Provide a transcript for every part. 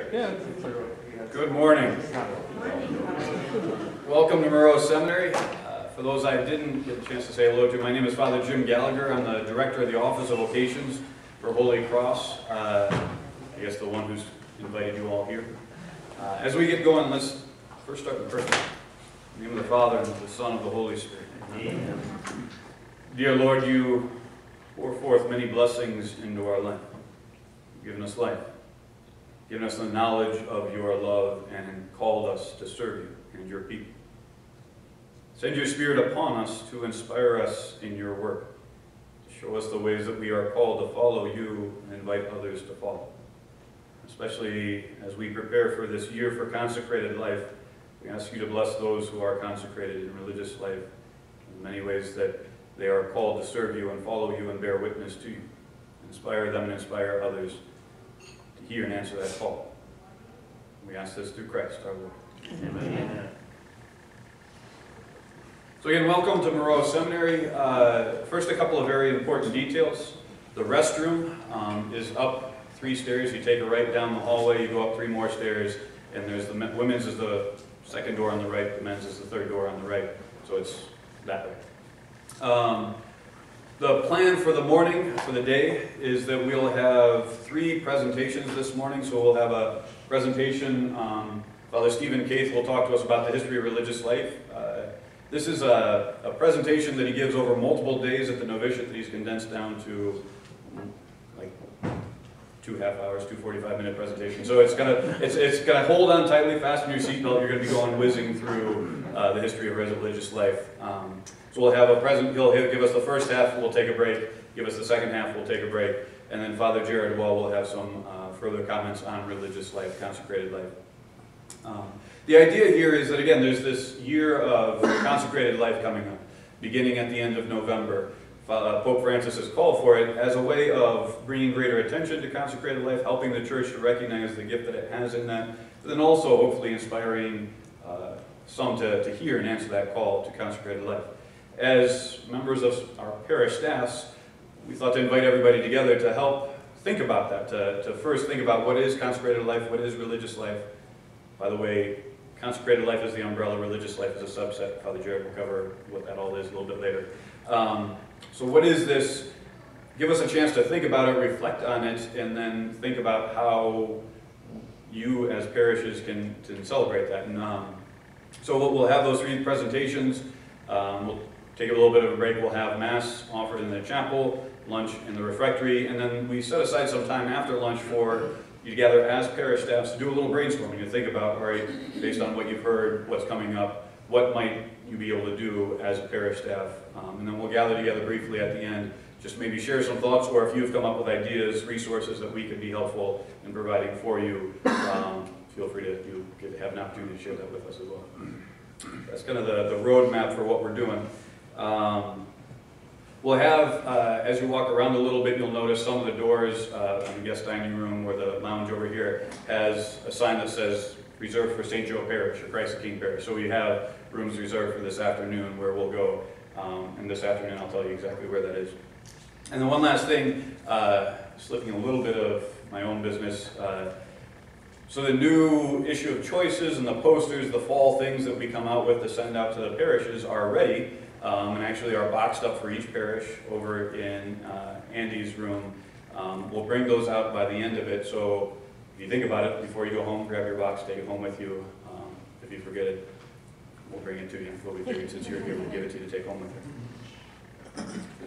Good morning. Welcome to Monroe Seminary. For those I didn't get a chance to say hello to, my name is Father Jim Gallagher. I'm the director of the Office of Vocations for Holy Cross. I guess the one who's invited you all here. As we get going, let's first start in prayer. In the name of the Father, and of the Son, and of the Holy Spirit. Amen. Dear Lord, you pour forth many blessings into our life. You've given us life, given us the knowledge of your love, and called us to serve you and your people. Send your Spirit upon us to inspire us in your work, to show us the ways that we are called to follow you and invite others to follow. Especially as we prepare for this year for consecrated life, we ask you to bless those who are consecrated in religious life in many ways that they are called to serve you and follow you and bear witness to you. Inspire them and inspire others to hear and answer that call. We ask this through Christ our Lord. Amen. So again, welcome to Monroe Seminary. First, a couple of very important details. The restroom is up 3 stairs. You take a right down the hallway, you go up 3 more stairs, and there's the women's is the second door on the right, the men's is the third door on the right. So it's that way. The plan for the morning, for the day, is that we'll have 3 presentations this morning. So we'll have a presentation. Father Stephen Koeth will talk to us about the history of religious life. This is a presentation that he gives over multiple days at the novitiate that he's condensed down to like 2 half-hours, 2 45-minute presentations. So it's gonna hold on tightly, fasten your seatbelt. You're gonna be going whizzing through the history of religious life. So we'll have a he'll give us the first half, we'll take a break. Give us the second half, we'll take a break. And then Father Jared will have some further comments on religious life, consecrated life. The idea here is that, again, there's this year of consecrated life coming up, beginning at the end of November. Pope Francis has called for it as a way of bringing greater attention to consecrated life, helping the church to recognize the gift that it has in that, but then also hopefully inspiring some to hear and answer that call to consecrated life. As members of our parish staffs, we thought to invite everybody together to help think about that, to first think about what is consecrated life, what is religious life. By the way, consecrated life is the umbrella, religious life is a subset. Father Jared will cover what that all is a little bit later. So what is this? Give us a chance to think about it, reflect on it, and then think about how you as parishes can celebrate that. And so we'll have those 3 presentations. We'll take a little bit of a break. We'll have Mass offered in the chapel, lunch in the refectory, and then we set aside some time after lunch for you to gather as parish staffs to do a little brainstorming and think about, all right, based on what you've heard, what's coming up, what might you be able to do as a parish staff. And then we'll gather together briefly at the end, just maybe share some thoughts, or if you've come up with ideas, resources that we could be helpful in providing for you, feel free to have an opportunity to share that with us as well. That's kind of the roadmap for what we're doing. We'll have, as you walk around a little bit, you'll notice some of the doors on the guest dining room or the lounge over here has a sign that says reserved for St. Joe Parish or Christ the King Parish. So we have rooms reserved for this afternoon where we'll go. And this afternoon I'll tell you exactly where that is. And then one last thing, slipping a little bit of my own business. So the new issue of choices and the posters, the fall things that we come out with to send out to the parishes are ready. And actually are boxed up for each parish over in Andy's room. We'll bring those out by the end of it, so if you think about it, before you go home, grab your box, take it home with you. If you forget it, we'll bring it to you. We'll be figured since you're here, we'll give it to you to take home with you.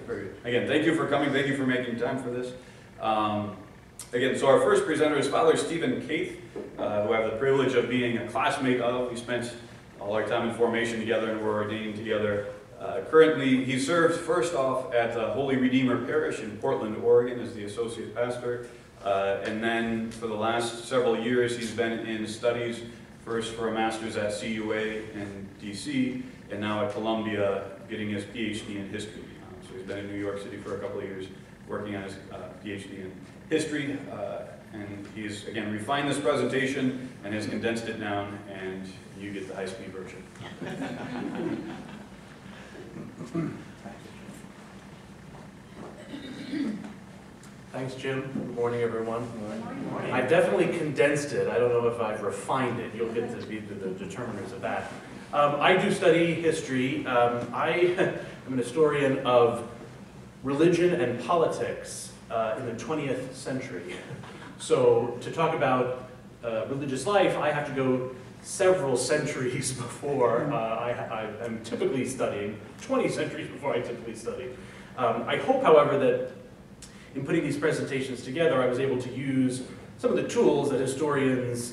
Very good. Again, thank you for coming, thank you for making time for this. Again, so our first presenter is Father Stephen Koeth, who I have the privilege of being a classmate of. We spent all our time in formation together and were ordained together. Currently, he serves first off at Holy Redeemer Parish in Portland, Oregon as the associate pastor. And then for the last several years, he's been in studies, first for a master's at CUA in DC, and now at Columbia getting his PhD in history. So he's been in New York City for a couple of years working on his PhD in history. And he's, again, refined this presentation and has condensed it down, and you get the high-speed version. Thanks, Jim. Good morning, everyone. Good morning. I've definitely condensed it. I don't know if I've refined it. You'll get to be the determiners of that. I do study history. I am an historian of religion and politics in the 20th century. So to talk about religious life, I have to go several centuries before I'm typically studying, 20 centuries before I typically study. I hope, however, that in putting these presentations together, I was able to use some of the tools that historians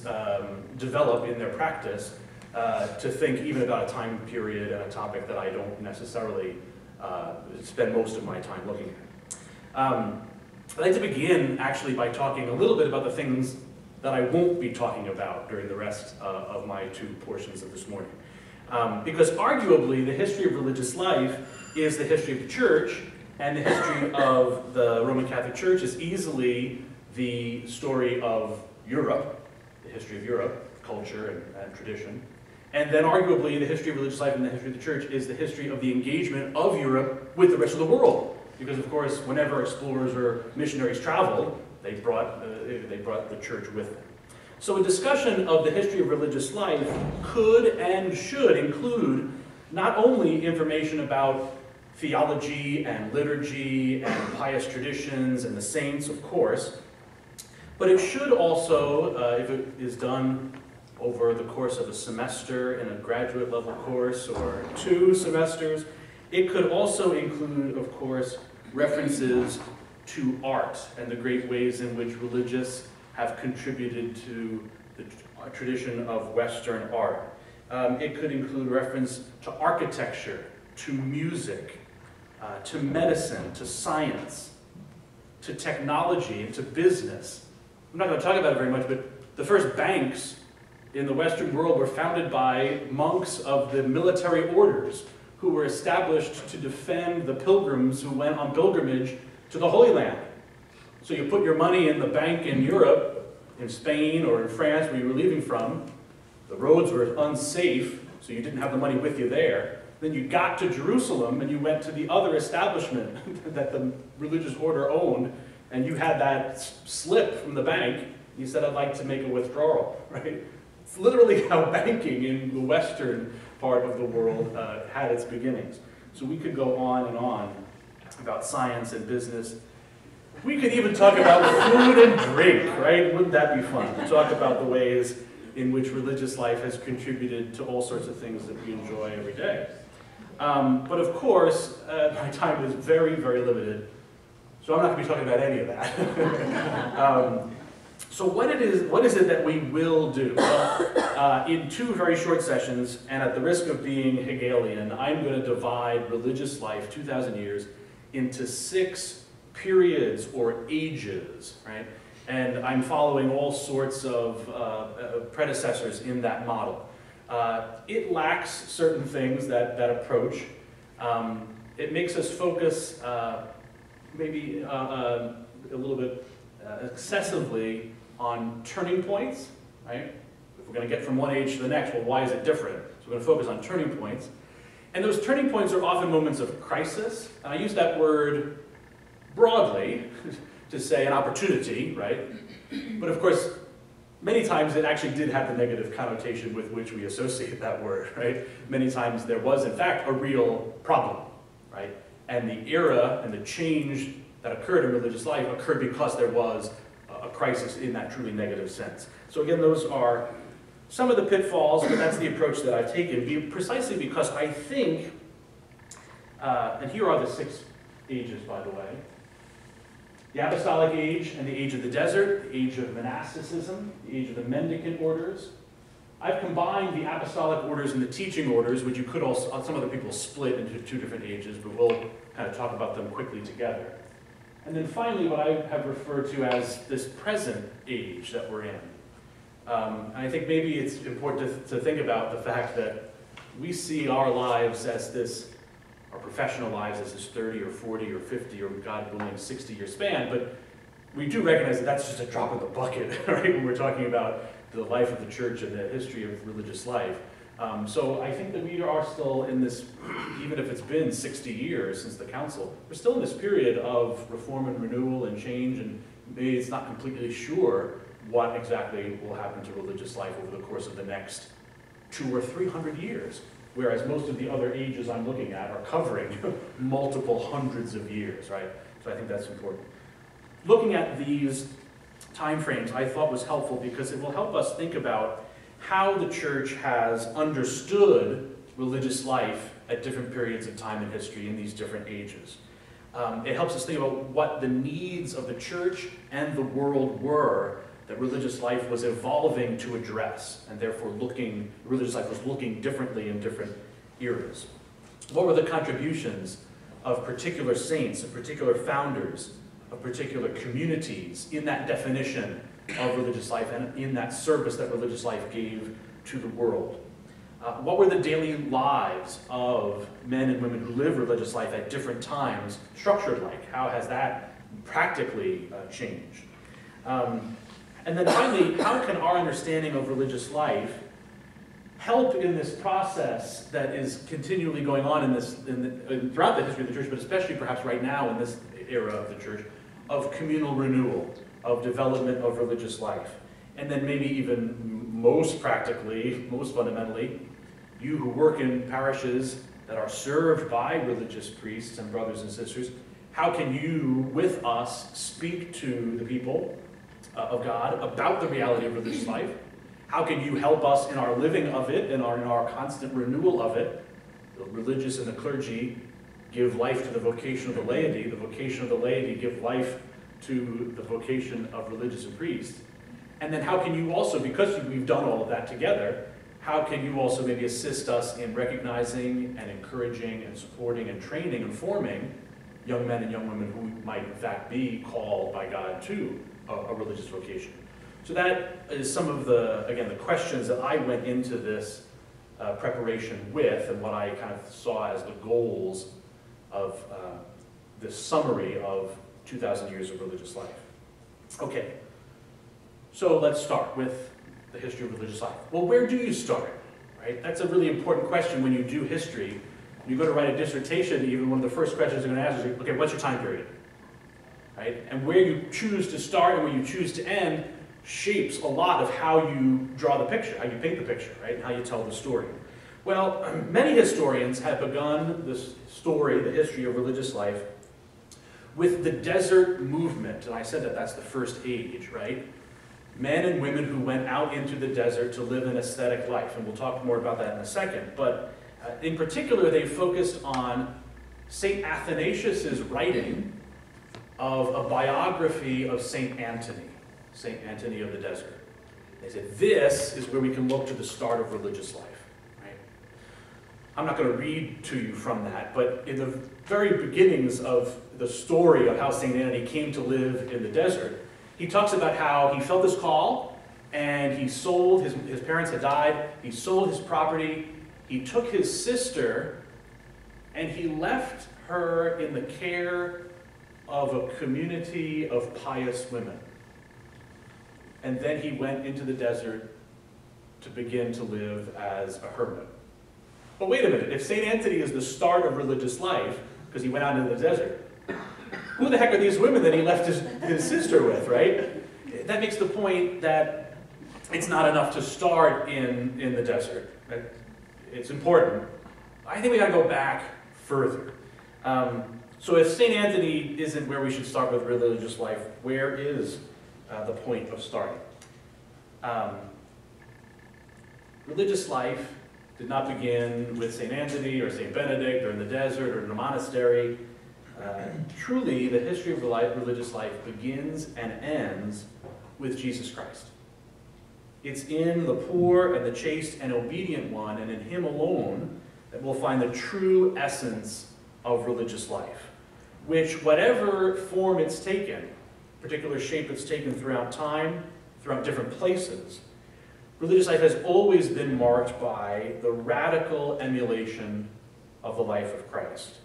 develop in their practice to think even about a time period and a topic that I don't necessarily spend most of my time looking at. I'd like to begin actually by talking a little bit about the things that I won't be talking about during the rest of my two portions of this morning. Because arguably the history of religious life is the history of the church, and the history of the Roman Catholic Church is easily the story of Europe, the history of Europe, culture and tradition. And then arguably the history of religious life and the history of the church is the history of the engagement of Europe with the rest of the world. Because of course, whenever explorers or missionaries traveled, they brought the church with them. So a discussion of the history of religious life could and should include not only information about theology and liturgy and pious traditions and the saints, of course, but it should also, if it is done over the course of a semester in a graduate level course or 2 semesters, it could also include, of course, references to art and the great ways in which religious have contributed to the tradition of Western art. It could include reference to architecture, to music, to medicine, to science, to technology, and to business. I'm not going to talk about it very much, but the first banks in the Western world were founded by monks of the military orders who were established to defend the pilgrims who went on pilgrimage to the Holy Land. So you put your money in the bank in Europe, in Spain or in France where you were leaving from. The roads were unsafe, so you didn't have the money with you there. Then you got to Jerusalem and you went to the other establishment that the religious order owned, and you had that slip from the bank. You said, I'd like to make a withdrawal, right? It's literally how banking in the Western part of the world had its beginnings. So we could go on and on about science and business. We could even talk about food and drink, right? Wouldn't that be fun? To talk about the ways in which religious life has contributed to all sorts of things that we enjoy every day. But of course, my time is very, very limited, so I'm not going to be talking about any of that. So what is it that we will do? Well, in 2 very short sessions, and at the risk of being Hegelian, I'm going to divide religious life, 2,000 years, into 6 periods or ages, right? And I'm following all sorts of predecessors in that model. It lacks certain things, that approach. It makes us focus maybe a little bit excessively on turning points, right? If we're going to get from one age to the next, well, why is it different? So we're going to focus on turning points. And those turning points are often moments of crisis. And I use that word broadly to say an opportunity, right? But of course, many times it actually did have the negative connotation with which we associate that word, right? Many times there was, in fact, a real problem, right? And the era and the change that occurred in religious life occurred because there was a crisis in that truly negative sense. So again, those are some of the pitfalls, but that's the approach that I've taken, precisely because I think, and here are the 6 ages, by the way. The Apostolic Age and the Age of the Desert, the Age of Monasticism, the Age of the Mendicant Orders. I've combined the Apostolic Orders and the Teaching Orders, which you could also, some other people split into 2 different ages, but we'll kind of talk about them quickly together. And then finally, what I have referred to as this present age that we're in. And I think maybe it's important to think about the fact that we see our lives as this, our professional lives as this 30 or 40 or 50 or God willing 60-year span, but we do recognize that that's just a drop in the bucket, right? When we're talking about the life of the church and the history of religious life. So I think that we are still in this, even if it's been 60 years since the council, we're still in this period of reform and renewal and change, and maybe it's not completely sure what exactly will happen to religious life over the course of the next 200 or 300 years, whereas most of the other ages I'm looking at are covering multiple hundreds of years, right? So I think that's important. Looking at these time frames I thought was helpful because it will help us think about how the church has understood religious life at different periods of time in history in these different ages. It helps us think about what the needs of the church and the world were that religious life was evolving to address, and therefore religious life was looking differently in different eras. What were the contributions of particular saints and particular founders of particular communities in that definition of religious life and in that service that religious life gave to the world? What were the daily lives of men and women who live religious life at different times structured like? How has that practically changed? And then finally, how can our understanding of religious life help in this process that is continually going on throughout the history of the church, but especially perhaps right now in this era of the church, of communal renewal, of development of religious life? And then maybe even most practically, most fundamentally, you who work in parishes that are served by religious priests and brothers and sisters, how can you, with us, speak to the people of God about the reality of religious life? How can you help us in our living of it and in our constant renewal of it? The religious and the clergy give life to the vocation of the laity. The vocation of the laity give life to the vocation of religious and priests. And then how can you also, because we've done all of that together, how can you also maybe assist us in recognizing and encouraging and supporting and training and forming young men and young women who might in fact be called by God to a religious vocation? So that is some of the questions that I went into this preparation with, and what I kind of saw as the goals of this summary of 2,000 years of religious life. Okay, so let's start with the history of religious life. Well, where do you start, right? That's a really important question when you do history. When you go to write a dissertation, even one of the first questions you're going to ask is, okay, what's your time period? Right? And where you choose to start and where you choose to end shapes a lot of how you draw the picture, how you paint the picture, right? And how you tell the story. Well, many historians have begun this story, the history of religious life, with the desert movement. And I said that that's the first age, right? Men and women who went out into the desert to live an ascetic life. And we'll talk more about that in a second. But in particular, they focused on St. Athanasius's writing of a biography of St. Antony of the desert. They said, this is where we can look to the start of religious life. Right? I'm not going to read to you from that, but in the very beginnings of the story of how St. Antony came to live in the desert, he talks about how he felt this call, and he sold, his parents had died, he sold his property, he took his sister, and he left her in the care of a community of pious women. And then he went into the desert to begin to live as a hermit. But wait a minute, if St. Antony is the start of religious life, because he went out into the desert, who the heck are these women that he left his sister with, right? That makes the point that it's not enough to start in the desert. It's important. I think we got to go back further. So if St. Antony isn't where we should start with religious life, where is the point of starting? Religious life did not begin with St. Antony or St. Benedict or in the desert or in a monastery. Truly, the history of religious life begins and ends with Jesus Christ. It's in the poor and the chaste and obedient one, and in him alone, that we'll find the true essence of religious life, which, whatever form it's taken, particular shape it's taken throughout time, throughout different places, religious life has always been marked by the radical emulation of the life of Christ,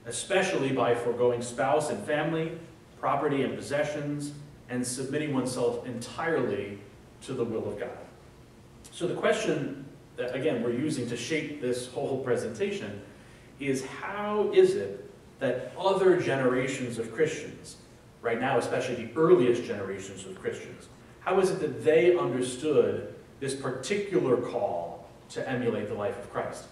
especially by foregoing spouse and family, property and possessions, and submitting oneself entirely to the will of God. So the question that, again, we're using to shape this whole presentation is how is it that other generations of Christians, right now especially the earliest generations of Christians, how is it that they understood this particular call to emulate the life of Christ?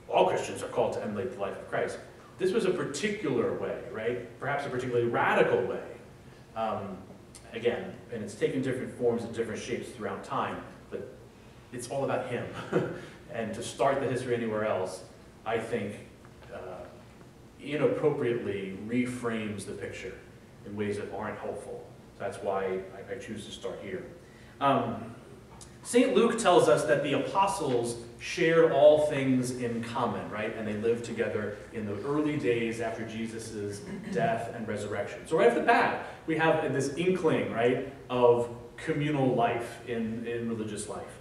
All Christians are called to emulate the life of Christ. This was a particular way, right? Perhaps a particularly radical way. Again, and it's taken different forms and different shapes throughout time, but it's all about him. And to start the history anywhere else, I think, inappropriately reframes the picture in ways that aren't helpful. That's why I choose to start here. St. Luke tells us that the apostles shared all things in common, right? And they lived together in the early days after Jesus' death and resurrection. So right off the bat, we have this inkling, right, of communal life in religious life.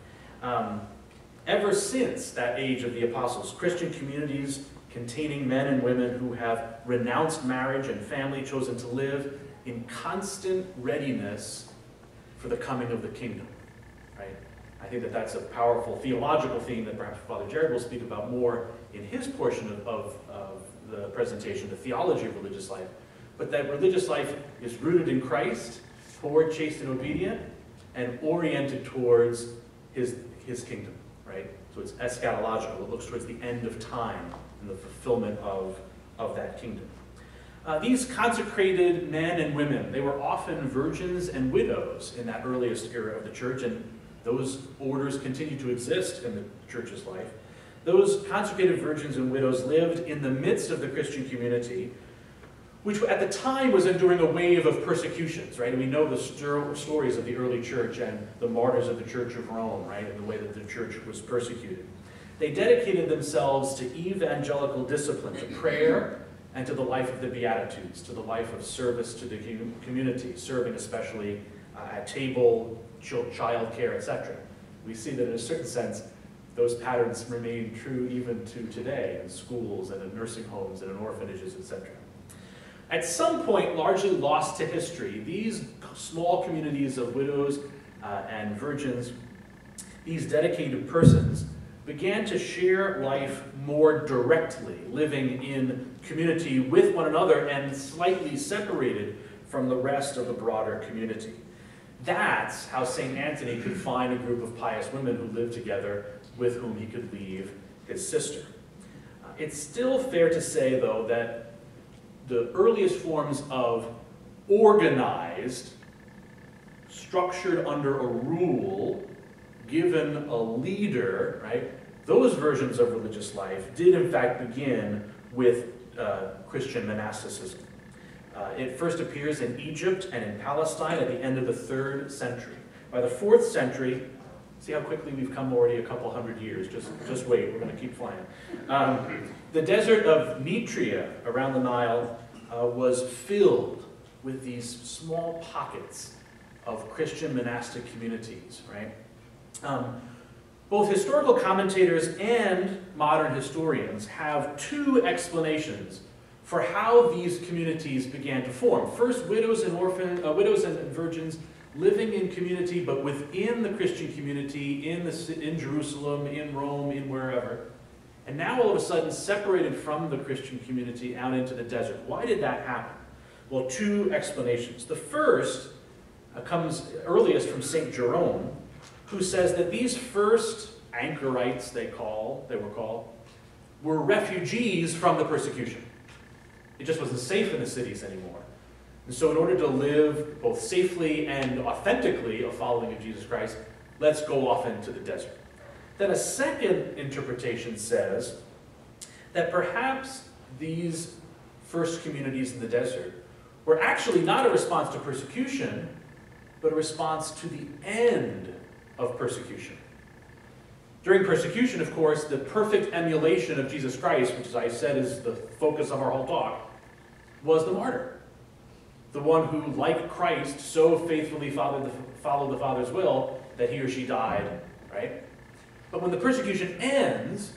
Ever since that age of the apostles, Christian communities containing men and women who have renounced marriage and family, chosen to live in constant readiness for the coming of the kingdom, right? I think that that's a powerful theological theme that perhaps Father Jared will speak about more in his portion of the presentation, the theology of religious life. But that religious life is rooted in Christ, poor, chaste, and obedient, and oriented towards his kingdom, right? So it's eschatological. It looks towards the end of time and the fulfillment of that kingdom. These consecrated men and women, they were often virgins and widows in that earliest era of the church, and those orders continue to exist in the church's life. Those consecrated virgins and widows lived in the midst of the Christian community, which at the time was enduring a wave of persecutions, right? And we know the stories of the early church and the martyrs of the Church of Rome, right? And the way that the church was persecuted. They dedicated themselves to evangelical discipline, to prayer, and to the life of the Beatitudes, to the life of service to the community, serving especially at table, child care, etc. We see that in a certain sense, those patterns remain true even to today in schools and in nursing homes and in orphanages, etc. At some point, largely lost to history, these small communities of widows and virgins, these dedicated persons, began to share life more directly, living in community with one another and slightly separated from the rest of the broader community. That's how St. Anthony could find a group of pious women who lived together with whom he could leave his sister. It's still fair to say, though, that the earliest forms of organized, structured under a rule, given a leader, right? Those versions of religious life did in fact begin with Christian monasticism. It first appears in Egypt and in Palestine at the end of the 3rd century. By the 4th century, see how quickly we've come already a couple hundred years, just wait, we're going to keep flying. The desert of Nitria around the Nile was filled with these small pockets of Christian monastic communities, right? Both historical commentators and modern historians have two explanations for how these communities began to form. First, widows and virgins living in community, but within the Christian community, in Jerusalem, in Rome, in wherever. And now all of a sudden separated from the Christian community out into the desert. Why did that happen? Well, two explanations. The first comes earliest from St. Jerome, who says that these first anchorites, they were called, were refugees from the persecution. It just wasn't safe in the cities anymore. And so in order to live both safely and authentically a following of Jesus Christ, let's go off into the desert. Then a second interpretation says that perhaps these first communities in the desert were actually not a response to persecution, but a response to the end of persecution. During persecution, of course, the perfect emulation of Jesus Christ, which as I said is the focus of our whole talk, was the martyr. The one who, like Christ, so faithfully followed the Father's will that he or she died, right? But when the persecution ends,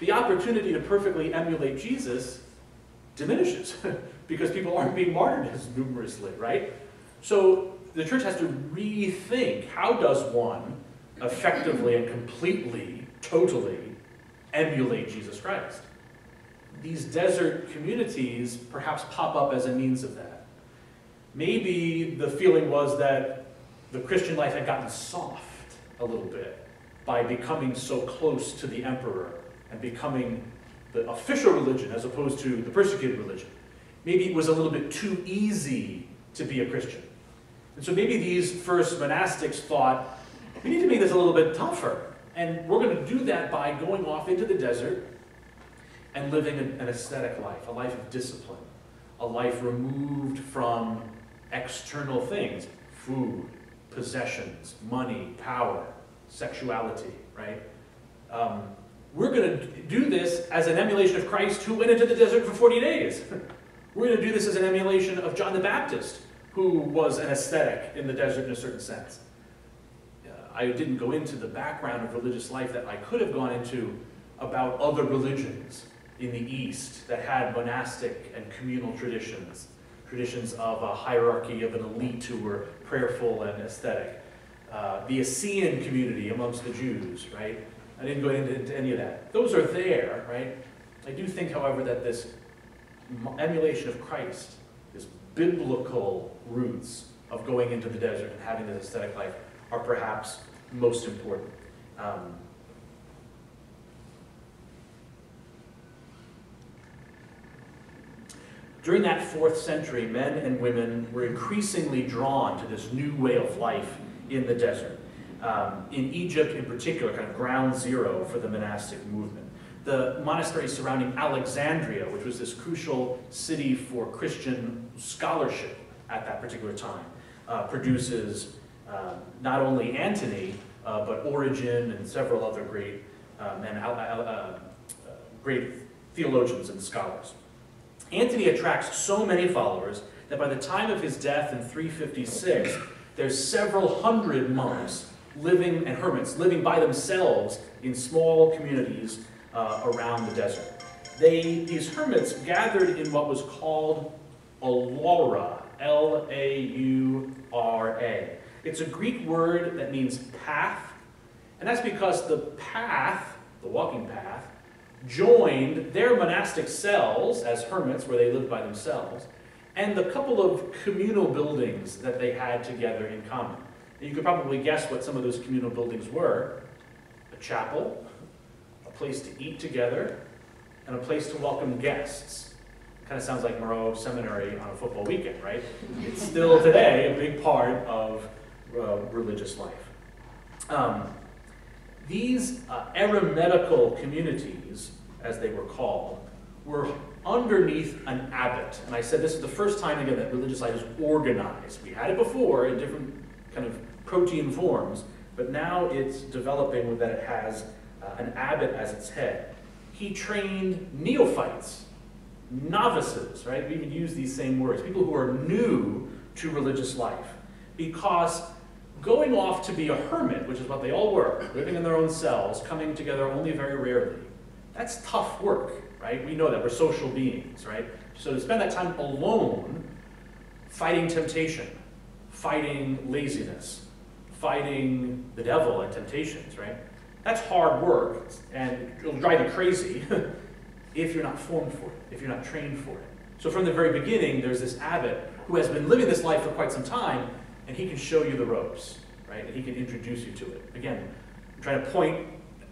the opportunity to perfectly emulate Jesus diminishes because people aren't being martyred as numerously, right? So the church has to rethink, how does one effectively and completely, totally emulate Jesus Christ. These desert communities perhaps pop up as a means of that. Maybe the feeling was that the Christian life had gotten soft a little bit by becoming so close to the emperor and becoming the official religion as opposed to the persecuted religion. Maybe it was a little bit too easy to be a Christian. And so maybe these first monastics thought, we need to make this a little bit tougher. And we're going to do that by going off into the desert and living an ascetic life, a life of discipline, a life removed from external things, food, possessions, money, power, sexuality, right? We're going to do this as an emulation of Christ who went into the desert for 40 days. We're going to do this as an emulation of John the Baptist, who was an ascetic in the desert in a certain sense. I didn't go into the background of religious life that I could have gone into about other religions in the East that had monastic and communal traditions, traditions of a hierarchy of an elite who were prayerful and ascetic. The Essenean community amongst the Jews, right? I didn't go into any of that. Those are there, right? I do think, however, that this emulation of Christ, this biblical roots of going into the desert and having this ascetic life are perhaps most important. During that 4th century, men and women were increasingly drawn to this new way of life in the desert. In Egypt in particular, kind of ground zero for the monastic movement. The monastery surrounding Alexandria, which was this crucial city for Christian scholarship at that particular time, produces not only Antony, but Origen and several other great great theologians and scholars. Antony attracts so many followers that by the time of his death in 356, there's several hundred monks living and hermits living by themselves in small communities around the desert. These hermits gathered in what was called a laura, L-A-U-R-A. It's a Greek word that means path, and that's because the path, the walking path, joined their monastic cells as hermits where they lived by themselves, and the couple of communal buildings that they had together in common. And you could probably guess what some of those communal buildings were: a chapel, a place to eat together, and a place to welcome guests. Kind of sounds like Moreau Seminary on a football weekend, right? It's still today a big part of religious life. These eremitical communities, as they were called, were underneath an abbot. And I said this is the first time, again, that religious life is organized. We had it before in different kind of protein forms, but now it's developing with that it has an abbot as its head. He trained neophytes, novices, right? We even use these same words, people who are new to religious life, because going off to be a hermit, which is what they all were, living in their own cells, coming together only very rarely, that's tough work, right? We know that, we're social beings, right? So to spend that time alone, fighting temptation, fighting laziness, fighting the devil and temptations, right? That's hard work, and it'll drive you crazy if you're not formed for it, if you're not trained for it. So from the very beginning, there's this abbot who has been living this life for quite some time, and he can show you the ropes, right? And he can introduce you to it. Again, I'm trying to point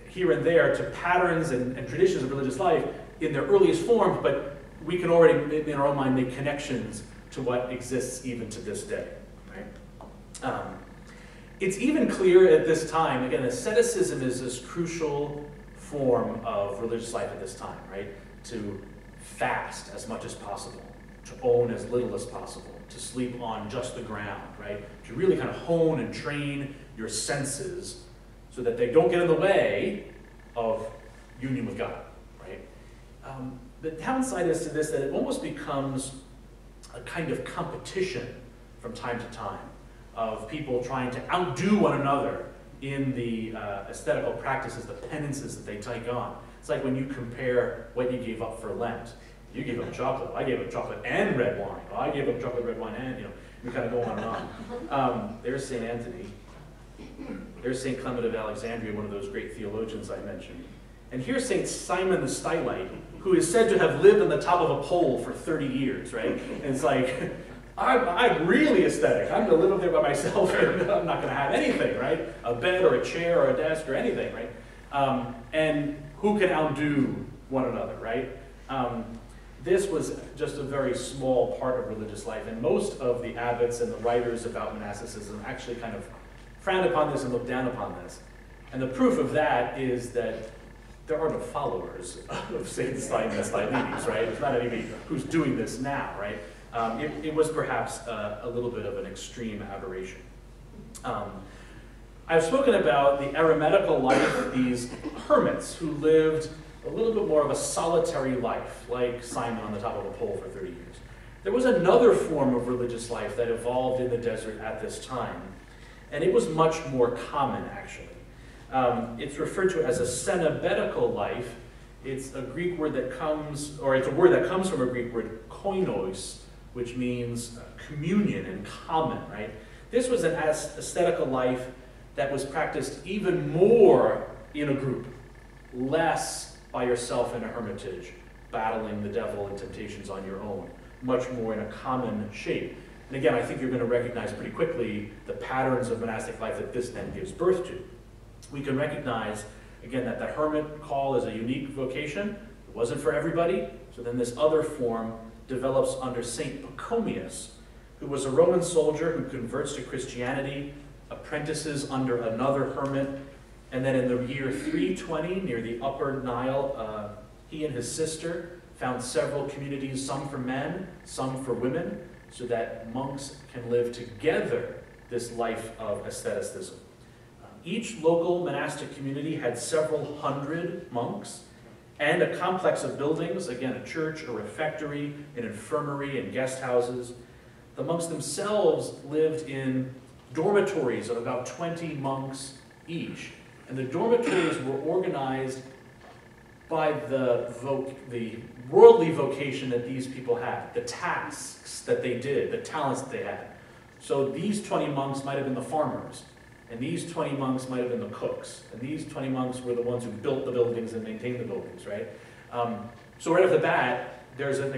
here and there to patterns and traditions of religious life in their earliest forms, but we can already, in our own mind, make connections to what exists even to this day, right? It's even clear at this time, again, asceticism is this crucial form of religious life at this time, right? To fast as much as possible, to own as little as possible, to sleep on just the ground, right? To really kind of hone and train your senses so that they don't get in the way of union with God, right? The downside is to this that it almost becomes a kind of competition from time to time of people trying to outdo one another in the ascetical practices, the penances that they take on. It's like when you compare what you gave up for Lent. You gave up chocolate. I gave up chocolate and red wine. Well, I gave up chocolate, red wine, and, we kind of go on and on. There's St. Anthony. There's St. Clement of Alexandria, one of those great theologians I mentioned. And here's St. Simon the Stylite, who is said to have lived on the top of a pole for 30 years, right? And it's like, I'm really aesthetic. I'm going to live up there by myself, and I'm not going to have anything, right? A bed or a chair or a desk or anything, right? And who can outdo one another, right? This was just a very small part of religious life, and most of the abbots and the writers about monasticism actually kind of frowned upon this and looked down upon this. And the proof of that is that there are no followers of St. Simon the Stylites, right? It's not anybody who's doing this now, right? It was perhaps a little bit of an extreme aberration. I've spoken about the eremitical life of these hermits who lived a little bit more of a solitary life, like Simon on the top of a pole for 30 years. There was another form of religious life that evolved in the desert at this time, and it was much more common, actually. It's referred to as a cenobitical life. It's a Greek word that comes, or it's a word that comes from a Greek word, koinos, which means communion and common, right? This was an ascetical life that was practiced even more in a group, less by yourself in a hermitage, battling the devil and temptations on your own, much more in a common shape. And again, I think you're going to recognize pretty quickly the patterns of monastic life that this then gives birth to. We can recognize, again, that the hermit call is a unique vocation. It wasn't for everybody, so then this other form develops under St. Pachomius, who was a Roman soldier who converts to Christianity, apprentices under another hermit, and then in the year 320, near the Upper Nile, he and his sister found several communities, some for men, some for women, so that monks can live together this life of asceticism. Each local monastic community had several hundred monks and a complex of buildings, again, a church, a refectory, an infirmary, and guest houses. The monks themselves lived in dormitories of about 20 monks each. And the dormitories were organized by the worldly vocation that these people had, the tasks that they did, the talents that they had. So these 20 monks might have been the farmers, and these 20 monks might have been the cooks, and these 20 monks were the ones who built the buildings and maintained the buildings, right? So right off the bat, there's, an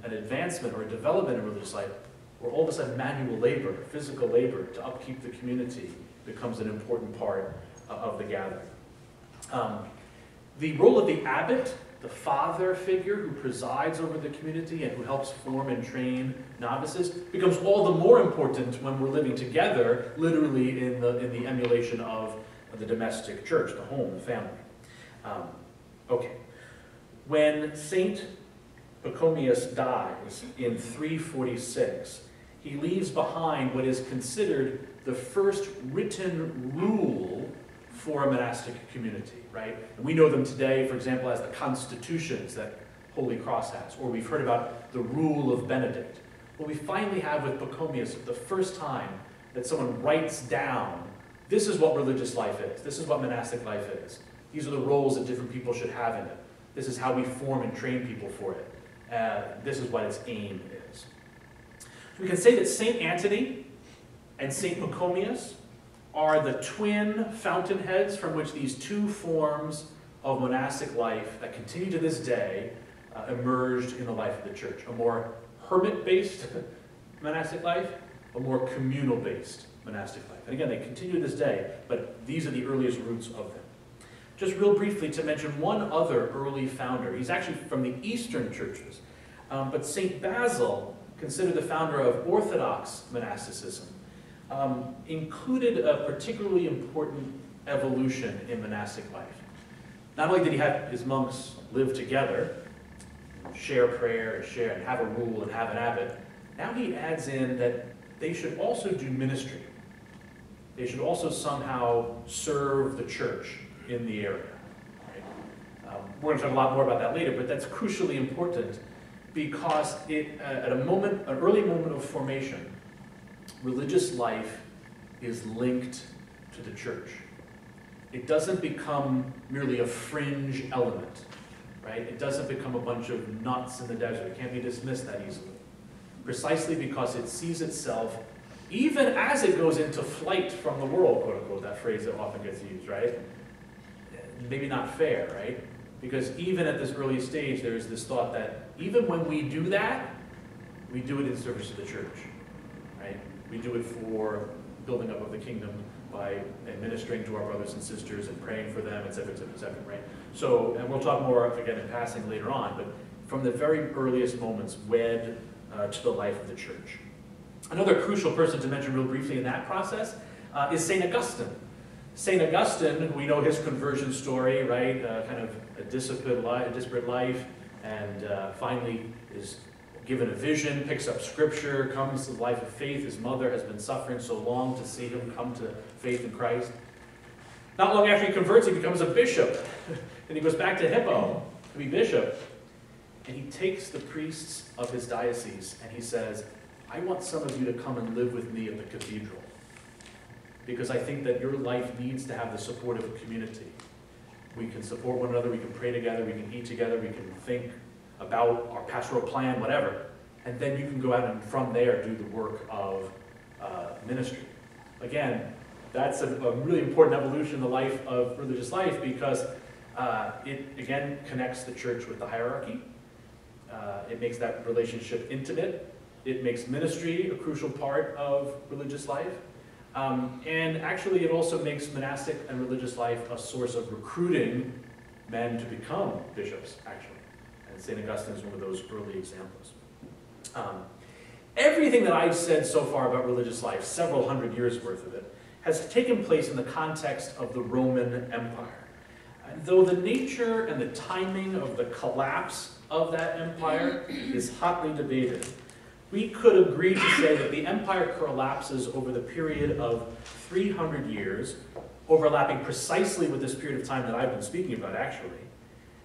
advancement or a development in religious life where all of a sudden manual labor, physical labor to upkeep the community becomes an important part of the gathering. The role of the abbot, the father figure who presides over the community and who helps form and train novices, becomes all the more important when we're living together, literally in the emulation of the domestic church, the home, the family. Okay. When St. Pachomius dies in 346, he leaves behind what is considered the first written rule for a monastic community, right? And we know them today, for example, as the constitutions that Holy Cross has, or we've heard about the rule of Benedict. What we finally have with Pachomius, the first time that someone writes down, this is what religious life is, this is what monastic life is, these are the roles that different people should have in it, this is how we form and train people for it, this is what its aim is. So we can say that St. Anthony and St. Pachomius are the twin fountainheads from which these two forms of monastic life that continue to this day emerged in the life of the church. A more hermit-based monastic life, a more communal-based monastic life. And again, they continue to this day, but these are the earliest roots of them. Just real briefly to mention one other early founder. He's actually from the Eastern churches, but St. Basil, considered the founder of Orthodox monasticism, included a particularly important evolution in monastic life. Not only did he have his monks live together, share prayer, and have a rule and have an abbot, now he adds in that they should also do ministry. They should also somehow serve the church in the area. Right? We're going to talk a lot more about that later, but that's crucially important because at an early moment of formation, religious life is linked to the church. It doesn't become merely a fringe element, right? It doesn't become a bunch of nuts in the desert. It can't be dismissed that easily. Precisely because it sees itself even as it goes into flight from the world, quote unquote, that phrase that often gets used, right? Maybe not fair, right? Because even at this early stage, there's this thought that even when we do that, we do it in service of the church, right? We do it for building up of the kingdom by administering to our brothers and sisters and praying for them, et cetera, et cetera, et cetera, right? So, and we'll talk more, again, in passing later on, but from the very earliest moments, wed to the life of the church. Another crucial person to mention real briefly in that process is St. Augustine. St. Augustine, we know his conversion story, right? Kind of a disparate life, and finally is given a vision, picks up scripture, comes to the life of faith. His mother has been suffering so long to see him come to faith in Christ. Not long after he converts, he becomes a bishop. And he goes back to Hippo to be bishop. And he takes the priests of his diocese and he says, I want some of you to come and live with me at the cathedral, because I think that your life needs to have the support of a community. We can support one another, we can pray together, we can eat together, we can think about our pastoral plan, whatever, and then you can go out and from there do the work of ministry. Again, that's a really important evolution in the life of religious life, because it, again, connects the church with the hierarchy. It makes that relationship intimate. It makes ministry a crucial part of religious life. And actually, it also makes monastic and religious life a source of recruiting men to become bishops, actually. And St. Augustine is one of those early examples. Everything that I've said so far about religious life, several hundred years worth of it, has taken place in the context of the Roman Empire. Though the nature and the timing of the collapse of that empire is hotly debated, we could agree to say that the empire collapses over the period of 300 years, overlapping precisely with this period of time that I've been speaking about, actually,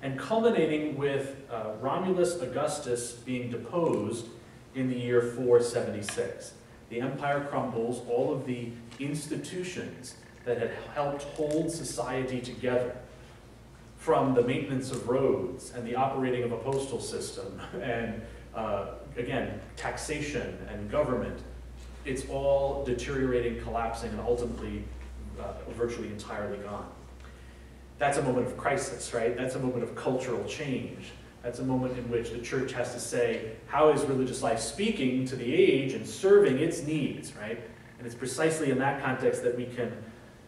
and culminating with Romulus Augustus being deposed in the year 476. The empire crumbles, all of the institutions that had helped hold society together, from the maintenance of roads and the operating of a postal system and again, taxation and government, it's all deteriorating, collapsing, and ultimately virtually entirely gone. That's a moment of crisis, right? That's a moment of cultural change. That's a moment in which the church has to say, how is religious life speaking to the age and serving its needs, right? And it's precisely in that context that we can,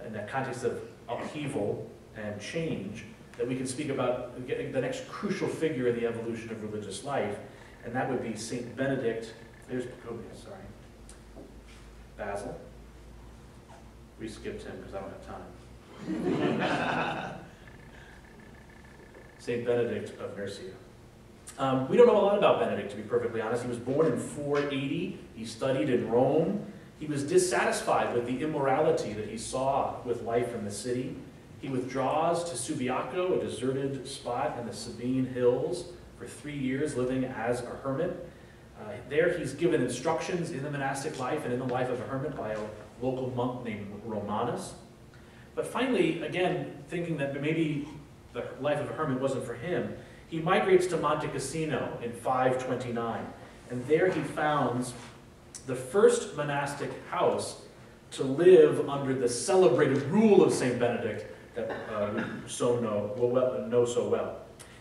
in that context of upheaval and change, that we can speak about the next crucial figure in the evolution of religious life, and that would be St. Benedict. There's Koeth, sorry. Basil. We skipped him because I don't have time. St. Benedict of Nursia. We don't know a lot about Benedict, to be perfectly honest. He was born in 480. He studied in Rome. He was dissatisfied with the immorality that he saw with life in the city. He withdraws to Subiaco, a deserted spot in the Sabine Hills, for 3 years, living as a hermit. There he's given instructions in the monastic life and in the life of a hermit by a local monk named Romanus. But finally, again, thinking that maybe the life of a hermit wasn't for him, he migrates to Monte Cassino in 529. And there he founds the first monastic house to live under the celebrated rule of St. Benedict that we know so well.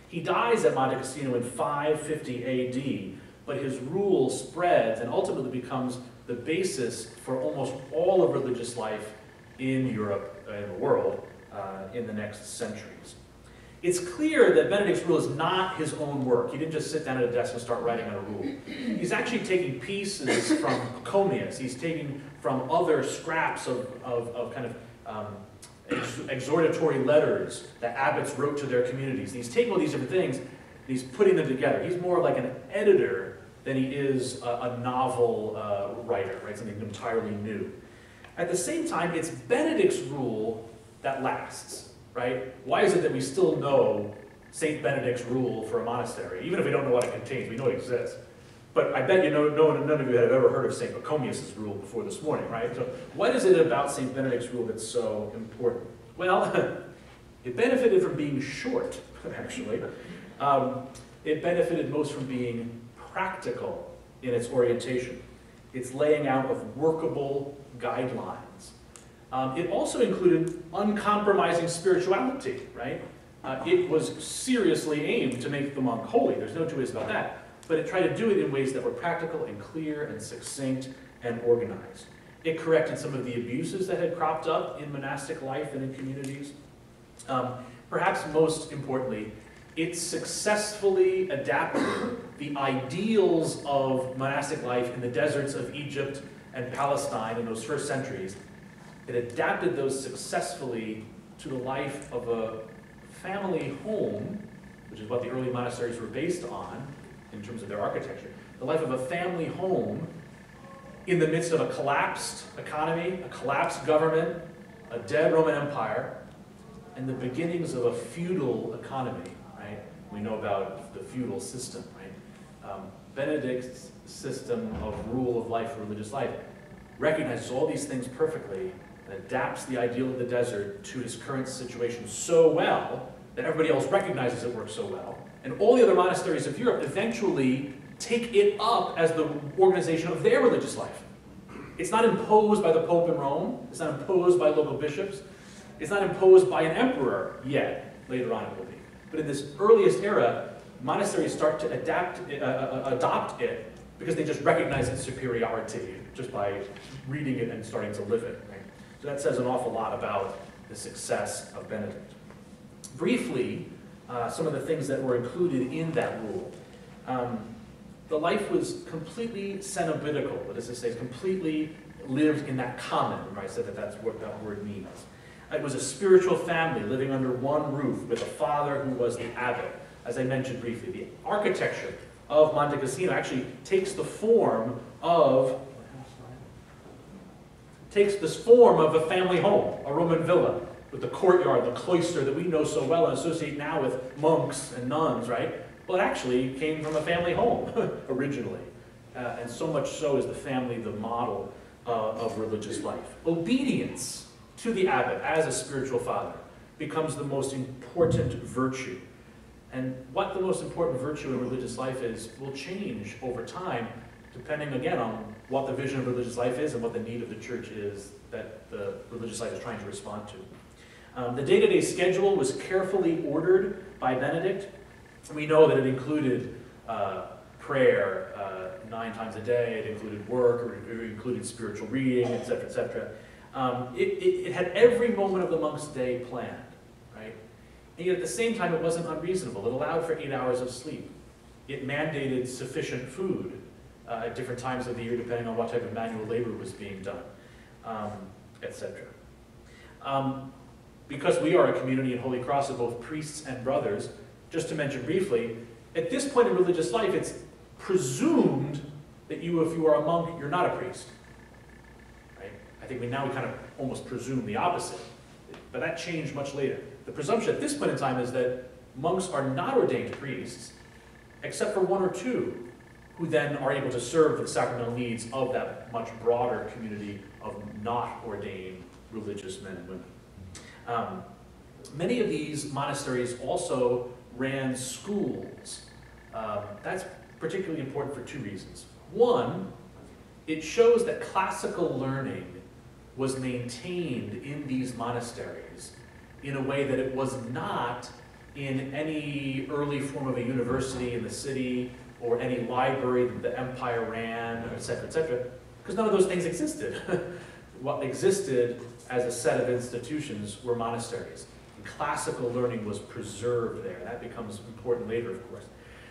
He dies at Monte Cassino in 550 AD, but his rule spreads and ultimately becomes the basis for almost all of religious life in Europe and the world in the next centuries. It's clear that Benedict's rule is not his own work. He didn't just sit down at a desk and start writing on a rule. He's actually taking pieces from Pachomius. He's taking from other scraps of kind of exhortatory letters that abbots wrote to their communities. He's taking all these different things, and he's putting them together. He's more like an editor than he is a novel writer, right? Something entirely new. At the same time, it's Benedict's rule that lasts, right? Why is it that we still know St. Benedict's rule for a monastery? Even if we don't know what it contains, we know it exists. But I bet none of you have ever heard of St. Pachomius' rule before this morning, right? So what is it about St. Benedict's rule that's so important? Well, it benefited from being short, actually. It benefited most from being practical in its orientation. It's laying out of workable guidelines. It also included uncompromising spirituality, right? It was seriously aimed to make the monk holy. There's no two ways about that. But it tried to do it in ways that were practical and clear and succinct and organized. It corrected some of the abuses that had cropped up in monastic life and in communities. Perhaps most importantly, it successfully adapted the ideals of monastic life in the deserts of Egypt and Palestine in those first centuries. It adapted those successfully to the life of a family home, which is what the early monasteries were based on in terms of their architecture. The life of a family home in the midst of a collapsed economy, a collapsed government, a dead Roman Empire, and the beginnings of a feudal economy, right? We know about the feudal system, right? Benedict's system of rule of life, religious life, recognizes all these things perfectly and adapts the ideal of the desert to his current situation so well that everybody else recognizes it works so well. And all the other monasteries of Europe eventually take it up as the organization of their religious life. It's not imposed by the Pope in Rome. It's not imposed by local bishops. It's not imposed by an emperor yet. Later on it will be. But in this earliest era, monasteries start to adopt it because they just recognize its superiority just by reading it and starting to live it. Right? So that says an awful lot about the success of Benedict. Briefly, some of the things that were included in that rule. The life was completely cenobitical. What does this say? Completely lived in that common. Remember I said that that's what that word means. It was a spiritual family living under one roof with a father who was the abbot. As I mentioned briefly, the architecture of Monte Cassino actually takes the form of a family home, a Roman villa, with the courtyard, the cloister that we know so well and associate now with monks and nuns, right? Well, it actually came from a family home originally. And so much so is the family the model of religious life. Obedience to the abbot as a spiritual father becomes the most important virtue. And what the most important virtue in religious life is will change over time, depending again on what the vision of religious life is and what the need of the church is that the religious life is trying to respond to. The day-to-day schedule was carefully ordered by Benedict. We know that it included prayer 9 times a day, it included work, or it included spiritual reading, etc., etc. It had every moment of the monk's day planned, right? And yet at the same time, it wasn't unreasonable. It allowed for 8 hours of sleep. It mandated sufficient food at different times of the year, depending on what type of manual labor was being done, etc. Because we are a community in Holy Cross of both priests and brothers, just to mention briefly, at this point in religious life, it's presumed that if you are a monk, you're not a priest. Right? I think we kind of almost presume the opposite, but that changed much later. The presumption at this point in time is that monks are not ordained priests, except for 1 or 2, who then are able to serve the sacramental needs of that much broader community of not ordained religious men and women. Many of these monasteries also ran schools. That's particularly important for 2 reasons. One, it shows that classical learning was maintained in these monasteries in a way that it was not in any early form of a university in the city or any library that the empire ran, etc., because none of those things existed. What existed as a set of institutions were monasteries. And classical learning was preserved there. That becomes important later, of course.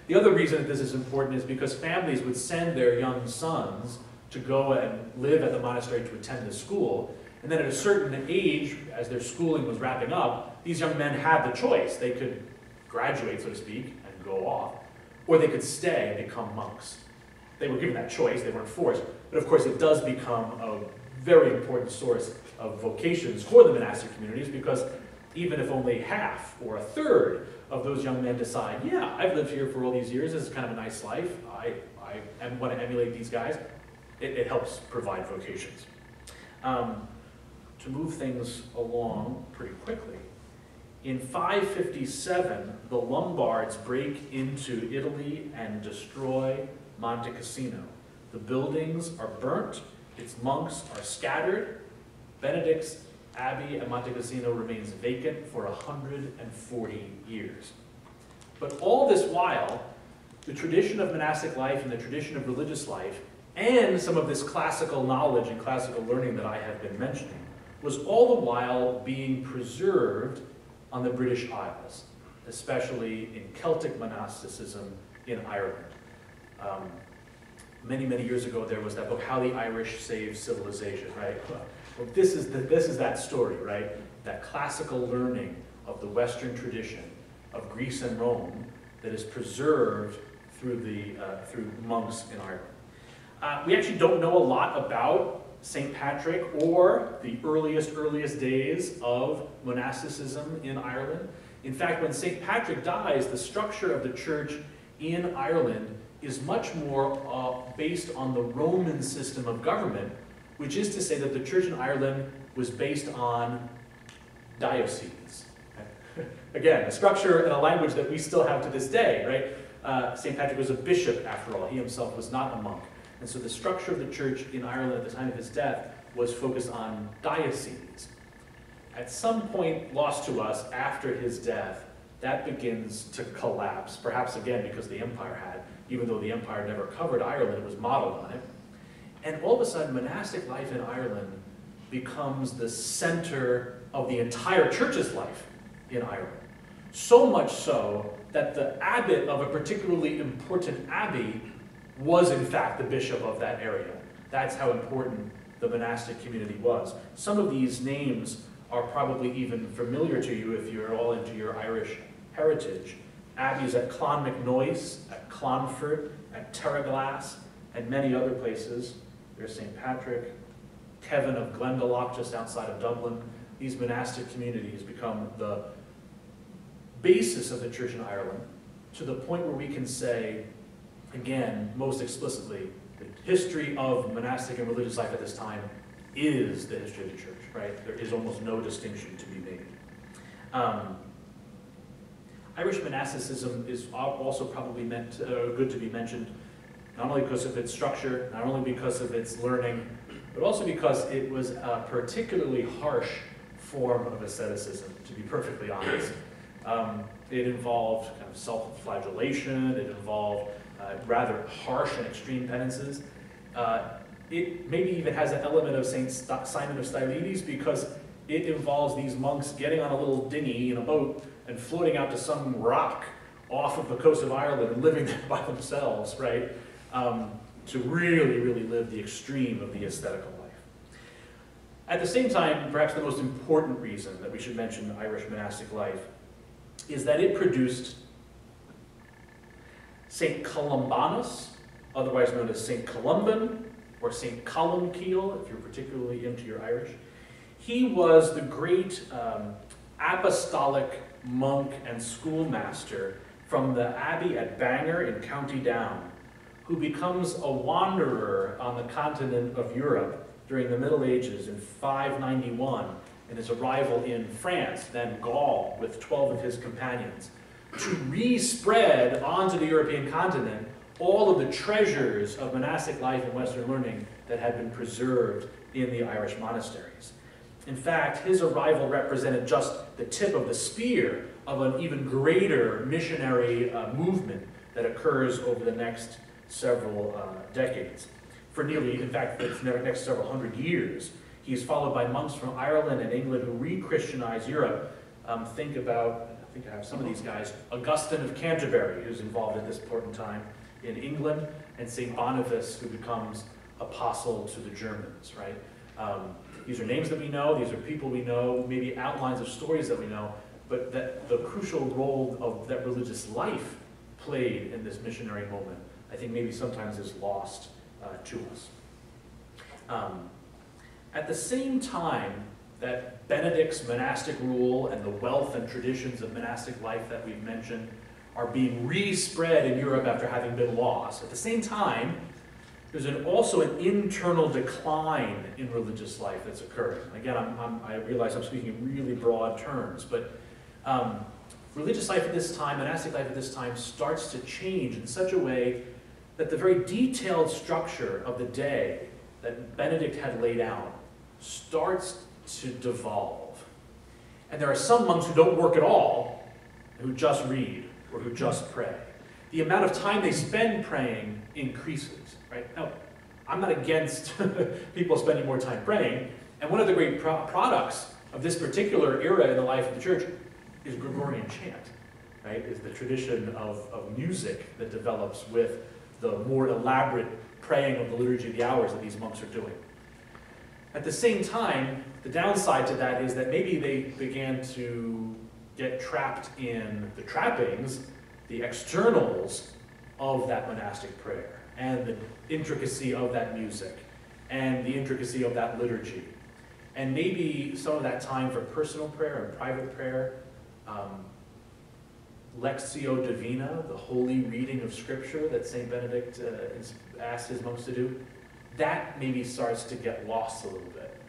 The other reason that this is important is because families would send their young sons to go and live at the monastery to attend the school, and then at a certain age, as their schooling was wrapping up, these young men had the choice. They could graduate, so to speak, and go off, or they could stay and become monks. They were given that choice, they weren't forced, but of course it does become a very important source of vocations for the monastic communities, because even if only half or a third of those young men decide, yeah, I've lived here for all these years, this is kind of a nice life, I want to emulate these guys, it helps provide vocations. To move things along pretty quickly, in 557, the Lombards break into Italy and destroy Monte Cassino. The buildings are burnt, its monks are scattered. Benedict's abbey at Monte Cassino remains vacant for 140 years. But all this while, the tradition of monastic life and the tradition of religious life, and some of this classical knowledge and classical learning that I have been mentioning, was all the while being preserved on the British Isles, especially in Celtic monasticism in Ireland. Many, many years ago, there was that book, How the Irish Saved Civilization, right? Well, this is that story, right? That classical learning of the Western tradition of Greece and Rome that is preserved through monks in Ireland. We actually don't know a lot about St. Patrick or the earliest days of monasticism in Ireland. In fact, when St. Patrick dies, the structure of the church in Ireland is much more based on the Roman system of government, which is to say that the church in Ireland was based on dioceses. Again, a structure and a language that we still have to this day, right? St. Patrick was a bishop, after all. He himself was not a monk. And so the structure of the church in Ireland at the time of his death was focused on dioceses. At some point lost to us after his death, that begins to collapse, perhaps again because the empire had, even though the empire never covered Ireland, it was modeled on it. And all of a sudden, monastic life in Ireland becomes the center of the entire church's life in Ireland. So much so that the abbot of a particularly important abbey was in fact the bishop of that area. That's how important the monastic community was. Some of these names are probably even familiar to you if you're all into your Irish heritage. Abbeys at Clonmacnoise, at Clonfert, at Terraglass, and many other places. There's St. Patrick, Kevin of Glendalough, just outside of Dublin. These monastic communities become the basis of the church in Ireland, to the point where we can say, again, most explicitly, the history of monastic and religious life at this time is the history of the church, right? There is almost no distinction to be made. Irish monasticism is also probably good to be mentioned, not only because of its structure, not only because of its learning, but also because it was a particularly harsh form of asceticism, to be perfectly honest. It involved kind of self-flagellation, it involved rather harsh and extreme penances. It maybe even has an element of St. Simon of Stylites because it involves these monks getting on a little dinghy in a boat and floating out to some rock off of the coast of Ireland and living there by themselves, right? To really, really live the extreme of the ascetical life. At the same time, perhaps the most important reason that we should mention Irish monastic life is that it produced St. Columbanus, otherwise known as St. Columban, or St. Columbkeel, if you're particularly into your Irish. He was the great apostolic monk and schoolmaster from the abbey at Bangor in County Down, who becomes a wanderer on the continent of Europe during the Middle Ages in 591, and his arrival in France, then Gaul, with 12 of his companions, to re-spread onto the European continent all of the treasures of monastic life and Western learning that had been preserved in the Irish monasteries. In fact, his arrival represented just the tip of the spear of an even greater missionary movement that occurs over the next several decades. For nearly, in fact, the next several hundred years, he is followed by monks from Ireland and England who re-Christianize Europe. Think about, I think I have some of these guys, Augustine of Canterbury, who's involved at this important time in England, and St. Boniface, who becomes apostle to the Germans, right? These are names that we know, these are people we know, maybe outlines of stories that we know, but that the crucial role of that religious life played in this missionary moment, I think maybe sometimes is lost to us. At the same time that Benedict's monastic rule and the wealth and traditions of monastic life that we've mentioned are being re-spread in Europe after having been lost, at the same time, there's also an internal decline in religious life that's occurring. Again, I realize I'm speaking in really broad terms, but religious life at this time, monastic life at this time, starts to change in such a way that the very detailed structure of the day that Benedict had laid out starts to devolve. And there are some monks who don't work at all, who just read or who just pray. The amount of time they spend praying increases, right? Now, I'm not against people spending more time praying, and one of the great products of this particular era in the life of the church is Gregorian chant, right? Is the tradition of music that develops with the more elaborate praying of the Liturgy of the Hours that these monks are doing. At the same time, the downside to that is that maybe they began to get trapped in the trappings, the externals of that monastic prayer, and the intricacy of that music, and the intricacy of that liturgy. And maybe some of that time for personal prayer and private prayer, Lectio Divina, the holy reading of Scripture that St. Benedict asked his monks to do, that maybe starts to get lost a little bit.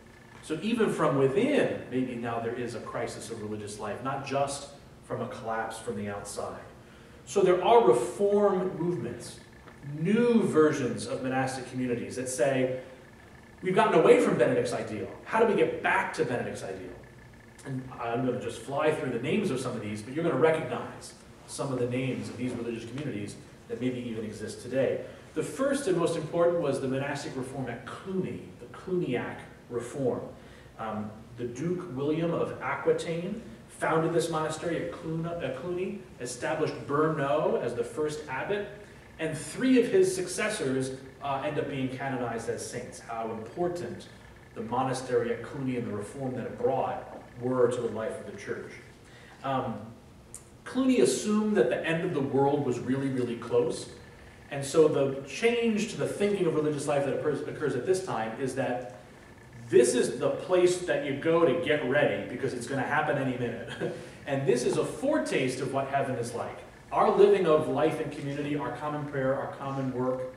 So even from within, maybe now there is a crisis of religious life, not just from a collapse from the outside. So there are reform movements, new versions of monastic communities that say, we've gotten away from Benedict's ideal. How do we get back to Benedict's ideal? And I'm going to just fly through the names of some of these, but you're going to recognize some of the names of these religious communities that maybe even exist today. The first and most important was the monastic reform at Cluny, the Cluniac reform. The Duke William of Aquitaine founded this monastery at Cluny, established Brno as the first abbot, and 3 of his successors end up being canonized as saints. How important the monastery at Cluny and the reform that it brought were to the life of the church. Cluny assumed that the end of the world was really, really close. And so the change to the thinking of religious life that occurs at this time is that this is the place that you go to get ready because it's going to happen any minute. And this is a foretaste of what heaven is like. Our living of life in community, our common prayer, our common work,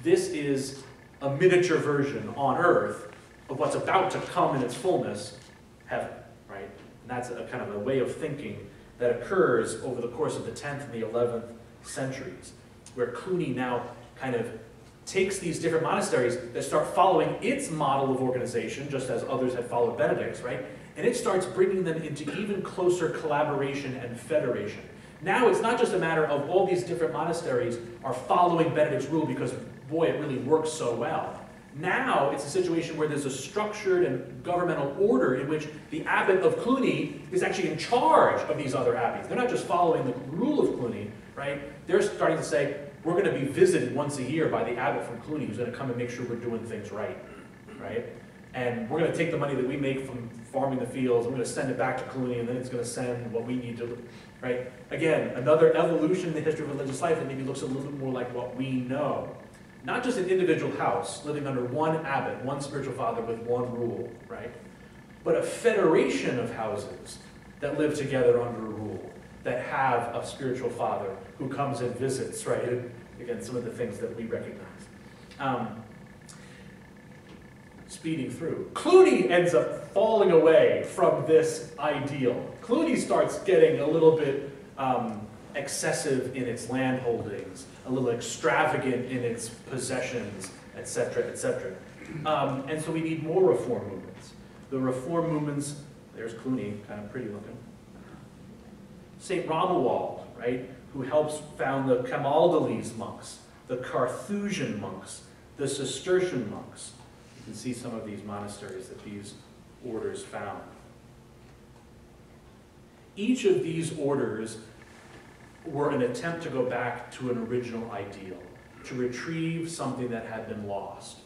this is a miniature version on earth of what's about to come in its fullness, heaven, right? And that's a kind of a way of thinking that occurs over the course of the 10th and the 11th centuries, where Cluny now kind of takes these different monasteries that start following its model of organization, just as others had followed Benedict's, right? And it starts bringing them into even closer collaboration and federation. Now it's not just a matter of all these different monasteries are following Benedict's rule because, boy, it really works so well. Now it's a situation where there's a structured and governmental order in which the abbot of Cluny is actually in charge of these other abbeys. They're not just following the rule of Cluny, right? They're starting to say, we're going to be visited once a year by the abbot from Cluny who's going to come and make sure we're doing things right? And we're going to take the money that we make from farming the fields, we're going to send it back to Cluny, and then it's going to send what we need to, right? Again, another evolution in the history of religious life that maybe looks a little bit more like what we know. Not just an individual house living under one abbot, one spiritual father with one rule, right? But a federation of houses that live together under a rule, that have a spiritual father who comes and visits, right? And again, some of the things that we recognize. Speeding through. Cluny ends up falling away from this ideal. Cluny starts getting a little bit excessive in its land holdings, a little extravagant in its possessions, etc., etc. And so we need more reform movements. The reform movements, there's Cluny, kind of pretty looking. St. Romuald, right, who helps found the Camaldolese monks, the Carthusian monks, the Cistercian monks. You can see some of these monasteries that these orders found. Each of these orders were an attempt to go back to an original ideal, to retrieve something that had been lost.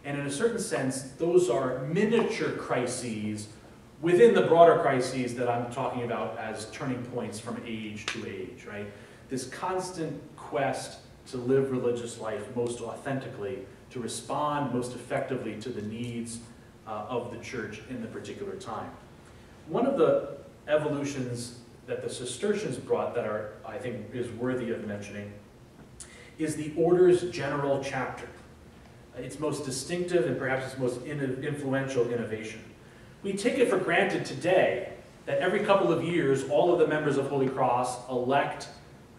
And in a certain sense, those are miniature crises within the broader crises that I'm talking about as turning points from age to age, right? This constant quest to live religious life most authentically, to respond most effectively to the needs of the church in the particular time. One of the evolutions that the Cistercians brought that are, I think, is worthy of mentioning is the Order's General Chapter. Its most distinctive and perhaps its most influential innovation. We take it for granted today that every couple of years, all of the members of Holy Cross elect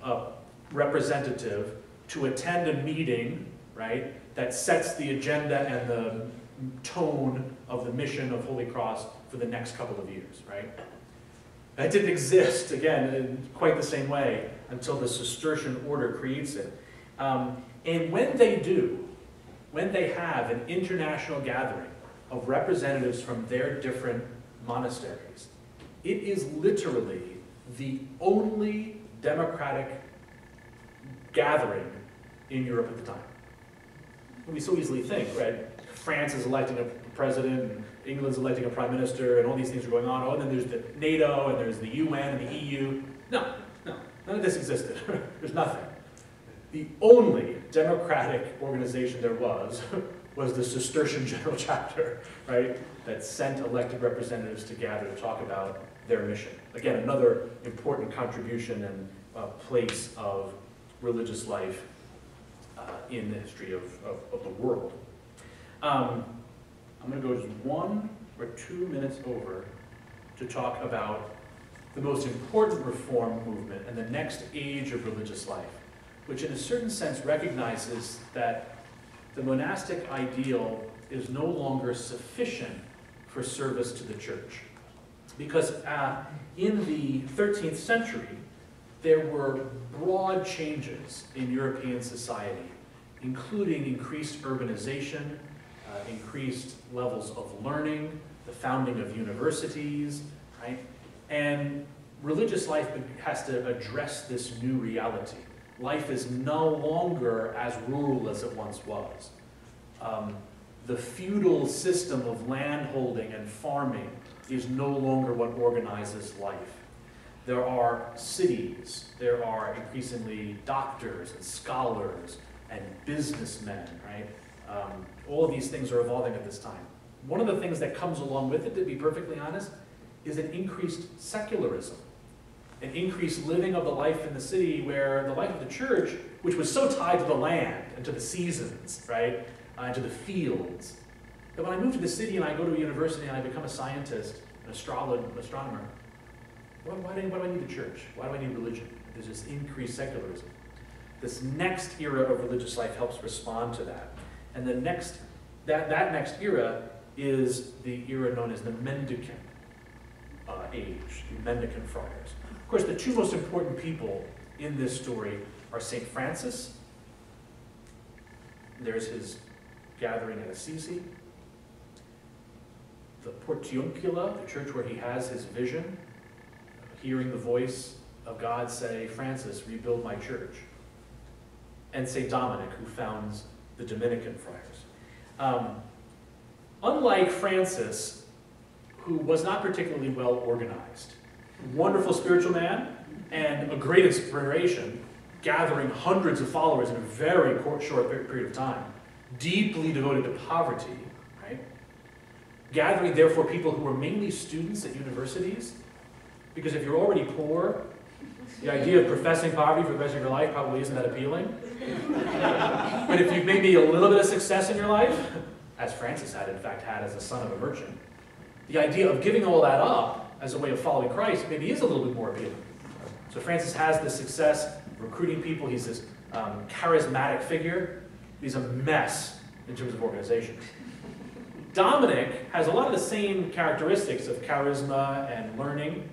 a representative to attend a meeting, right, that sets the agenda and the tone of the mission of Holy Cross for the next couple of years, right? That didn't exist, again, in quite the same way until the Cistercian order creates it. And when they do, when they have an international gathering of representatives from their different monasteries, it is literally the only democratic gathering in Europe at the time. We so easily think, right? France is electing a president, and England's electing a prime minister, and all these things are going on. Oh, and then there's the NATO, and there's the UN, and the EU. No, none of this existed. There's nothing. The only democratic organization there was the Cistercian General Chapter, right? That sent elected representatives to gather to talk about their mission. Again, another important contribution and place of religious life in the history of the world. I'm going to go just 1 or 2 minutes over to talk about the most important reform movement and the next age of religious life, which in a certain sense recognizes that the monastic ideal is no longer sufficient for service to the church. Because in the 13th century, there were broad changes in European society, including increased urbanization, increased levels of learning, the founding of universities, right? And religious life has to address this new reality. Life is no longer as rural as it once was. The feudal system of landholding and farming is no longer what organizes life. There are cities, there are increasingly doctors and scholars and businessmen, right? All of these things are evolving at this time. One of the things that comes along with it, to be perfectly honest, is an increased secularism, an increased living of the life in the city where the life of the church, which was so tied to the land and to the seasons, right, and to the fields, that when I move to the city and I go to a university and I become a scientist, an astronomer, why do I need the church? Why do I need religion? There's this increased secularism. This next era of religious life helps respond to that. And the next, that next era is the era known as the Mendicant age, the Mendicant friars. Of course, the two most important people in this story are St. Francis. There's his gathering at Assisi. The Portiuncula, the church where he has his vision, hearing the voice of God say, Francis, rebuild my church. And St. Dominic, who founds the Dominican friars. Unlike Francis, who was not particularly well organized, wonderful spiritual man and a great inspiration, gathering hundreds of followers in a very short period of time, deeply devoted to poverty, right? Gathering, therefore, people who were mainly students at universities, because if you're already poor, the idea of professing poverty for the rest of your life probably isn't that appealing. But if you've maybe a little bit of success in your life, as Francis had, in fact, had as a son of a merchant, the idea of giving all that up as a way of following Christ maybe is a little bit more appealing. So Francis has this success recruiting people. He's this charismatic figure. He's a mess in terms of organization. Dominic has a lot of the same characteristics of charisma and learning,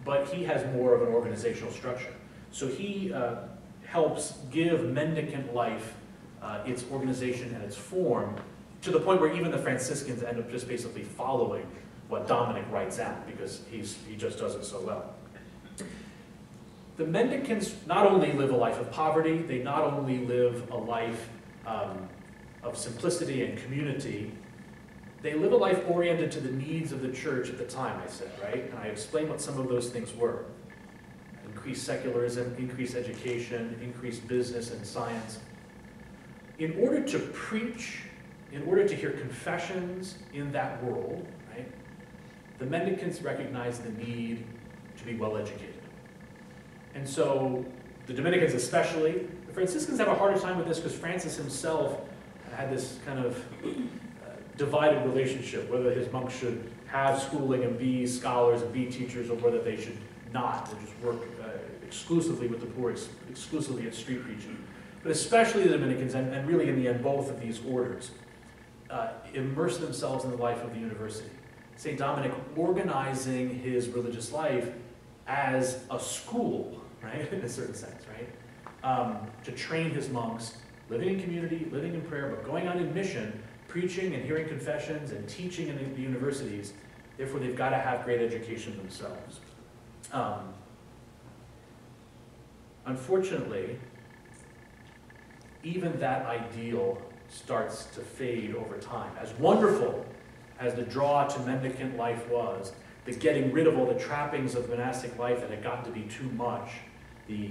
but he has more of an organizational structure. So he helps give mendicant life its organization and its form, to the point where even the Franciscans end up just basically following what Dominic writes out, because he just does it so well. The mendicants not only live a life of poverty, they not only live a life of simplicity and community, they live a life oriented to the needs of the church at the time, I said, right? And I explained what some of those things were. Increased secularism, increased education, increased business and science. In order to preach, in order to hear confessions in that world, right, the mendicants recognized the need to be well educated. And so, the Dominicans especially, the Franciscans have a harder time with this because Francis himself had this kind of divided relationship, whether his monks should have schooling and be scholars and be teachers, or whether they should not, and just work exclusively with the poor, exclusively at street preaching. But especially the Dominicans, and really in the end both of these orders, immerse themselves in the life of the university. St. Dominic organizing his religious life as a school, right, in a certain sense, right? To train his monks, living in community, living in prayer, but going on in mission, preaching and hearing confessions and teaching in the universities. Therefore, they've got to have great education themselves. Unfortunately, even that ideal starts to fade over time. As wonderful as the draw to mendicant life was, the getting rid of all the trappings of monastic life that had gotten to be too much, the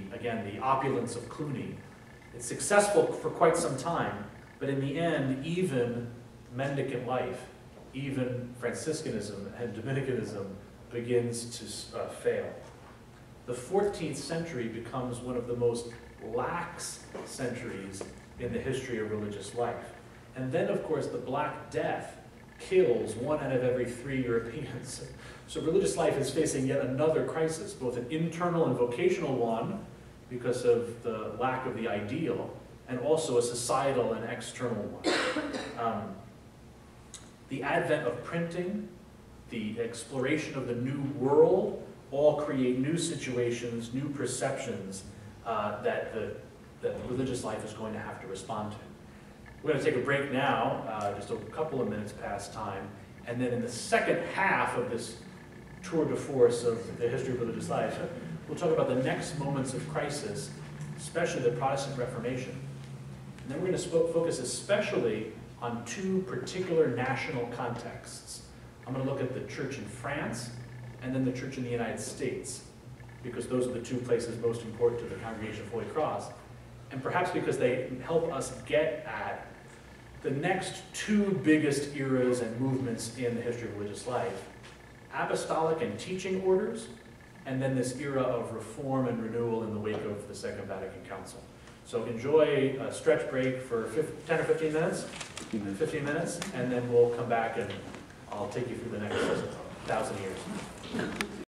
opulence of Cluny, it's successful for quite some time, but in the end, even mendicant life, even Franciscanism and Dominicanism begins to fail. The 14th century becomes one of the most lax centuries in the history of religious life. And then, of course, the Black Death kills 1 out of every 3 Europeans. So religious life is facing yet another crisis, both an internal and vocational one, because of the lack of the ideal, and also a societal and external one. The advent of printing, the exploration of the new world, all create new situations, new perceptions that religious life is going to have to respond to. We're going to take a break now, just a couple of minutes past time, and then in the second half of this tour de force of the history of religious life, we'll talk about the next moments of crisis, especially the Protestant Reformation. And then we're going to focus especially on 2 particular national contexts. I'm going to look at the church in France and then the church in the United States, because those are the 2 places most important to the Congregation of Holy Cross, and perhaps because they help us get at the next 2 biggest eras and movements in the history of religious life: apostolic and teaching orders, and then this era of reform and renewal in the wake of the Second Vatican Council. So enjoy a stretch break for 10 or 15 minutes, 15 minutes, and then we'll come back and I'll take you through the next 1,000 years.